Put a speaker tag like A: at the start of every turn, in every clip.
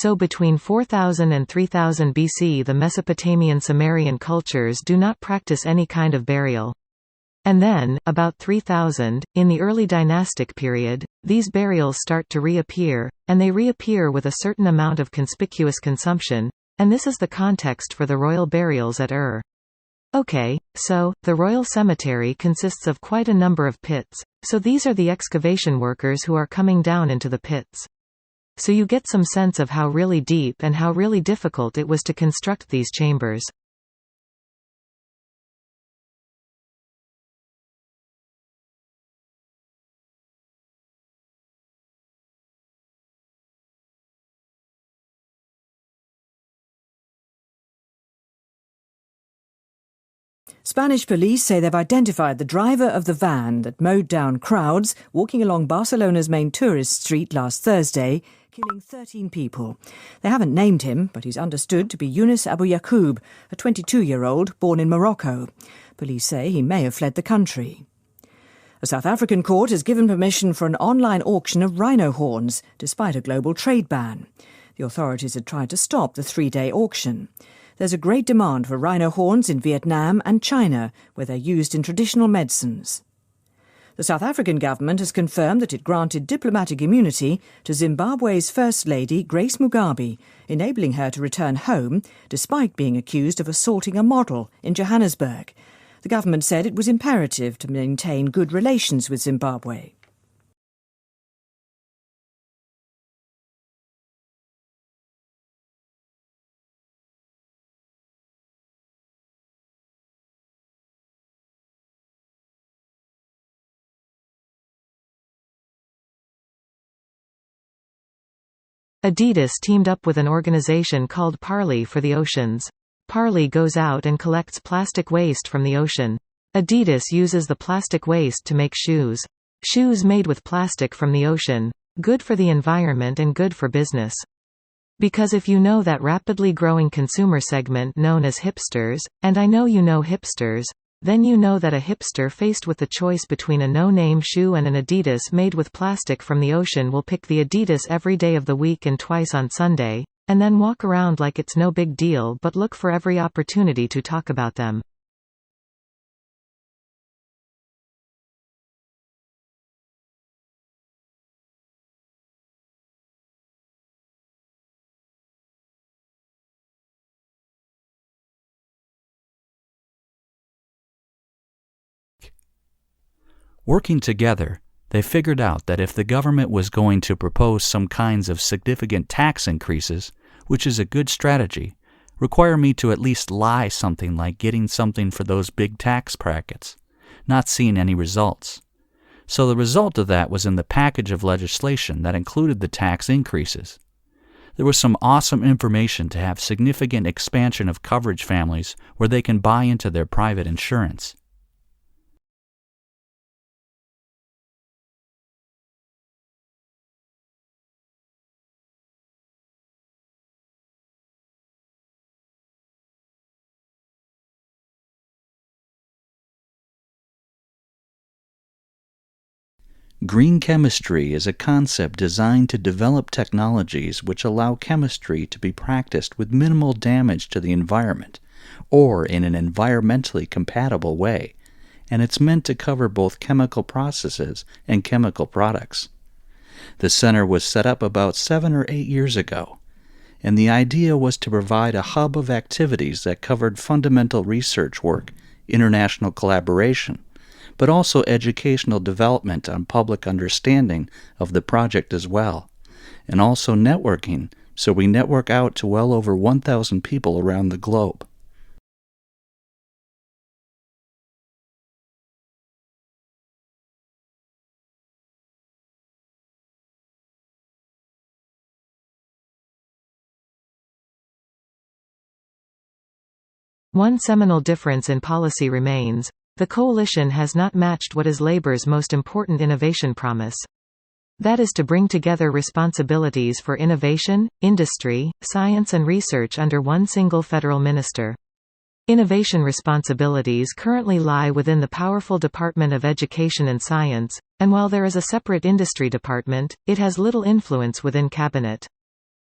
A: So between 4000 and 3000 BC the Mesopotamian Sumerian cultures do not practice any kind of burial. And then, about 3000, in the early dynastic period, these burials start to reappear, and they reappear with a certain amount of conspicuous consumption, and this is the context for the royal burials at Ur. Okay, so, the royal cemetery consists of quite a number of pits, so these are the excavation workers who are coming down into the pits. So you get some sense of how really deep and how really difficult it was to construct these chambers.
B: Spanish police say they've identified the driver of the van that mowed down crowds walking along Barcelona's main tourist street last Thursday, killing 13 people. They haven't named him, but he's understood to be Yunus Abu Yaqub, a 22-year-old born in Morocco. Police say he may have fled the country. A South African court has given permission for an online auction of rhino horns, despite a global trade ban. The authorities had tried to stop the 3-day auction. There's a great demand for rhino horns in Vietnam and China, where they're used in traditional medicines. The South African government has confirmed that it granted diplomatic immunity to Zimbabwe's First Lady Grace Mugabe, enabling her to return home despite being accused of assaulting a model in Johannesburg. The government said it was imperative to maintain good relations with Zimbabwe.
A: Adidas teamed up with an organization called Parley for the Oceans. Parley goes out and collects plastic waste from the ocean. Adidas uses the plastic waste to make shoes. Shoes made with plastic from the ocean. Good for the environment and good for business. Because if you know that rapidly growing consumer segment known as hipsters, and I know you know hipsters, then you know that a hipster faced with the choice between a no-name shoe and an Adidas made with plastic from the ocean will pick the Adidas every day of the week and twice on Sunday, and then walk around like it's no big deal but look for every opportunity to talk about them.
C: Working together, they figured out that if the government was going to propose some kinds of significant tax increases, which is a good strategy, require me to at least lie something like getting something for those big tax brackets, not seeing any results. So the result of that was in the package of legislation that included the tax increases. There was some awesome information to have significant expansion of coverage families where they can buy into their private insurance. Green chemistry is a concept designed to develop technologies which allow chemistry to be practiced with minimal damage to the environment, or in an environmentally compatible way, and it's meant to cover both chemical processes and chemical products. The center was set up about 7 or 8 years ago, and the idea was to provide a hub of activities that covered fundamental research work, international collaboration, but also educational development on public understanding of the project as well, and also networking, so we network out to well over 1,000 people around the globe.
A: One seminal difference in policy remains. The coalition has not matched what is Labour's most important innovation promise. That is to bring together responsibilities for innovation, industry, science and research under one single federal minister. Innovation responsibilities currently lie within the powerful Department of Education and Science, and while there is a separate industry department, it has little influence within Cabinet.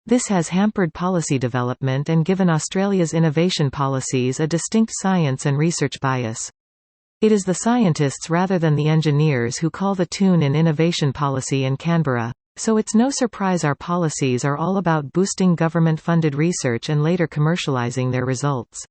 A: This has hampered policy development and given Australia's innovation policies a distinct science and research bias. It is the scientists rather than the engineers who call the tune in innovation policy in Canberra. So it's no surprise our policies are all about boosting government-funded research and later commercialising their results.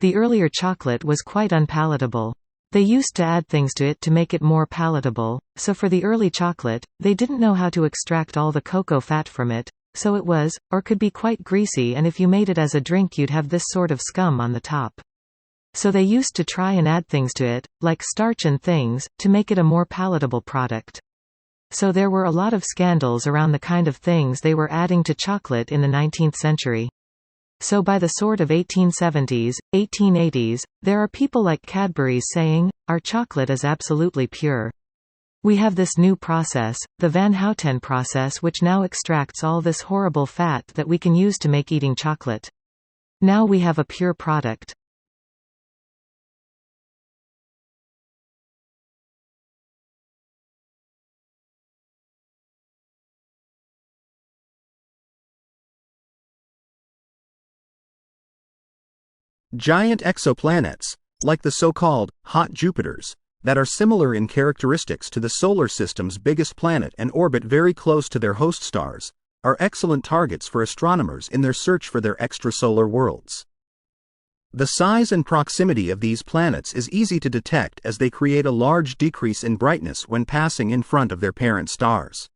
A: The earlier chocolate was quite unpalatable. They used to add things to it to make it more palatable, so for the early chocolate, they didn't know how to extract all the cocoa fat from it, so it was, or could be quite greasy, and if you made it as a drink you'd have this sort of scum on the top. So they used to try and add things to it, like starch and things, to make it a more palatable product. So there were a lot of scandals around the kind of things they were adding to chocolate in the 19th century. So by the sort of 1870s, 1880s, there are people like Cadbury's saying, our chocolate is absolutely pure. We have this new process, the Van Houten process, which now extracts all this horrible fat that we can use to make eating chocolate. Now we have a pure product.
D: Giant exoplanets, like the so-called hot Jupiters, that are similar in characteristics to the Solar System's biggest planet and orbit very close to their host stars, are excellent targets for astronomers in their search for their extrasolar worlds. The size and proximity of these planets is easy to detect as they create a large decrease in brightness when passing in front of their parent stars.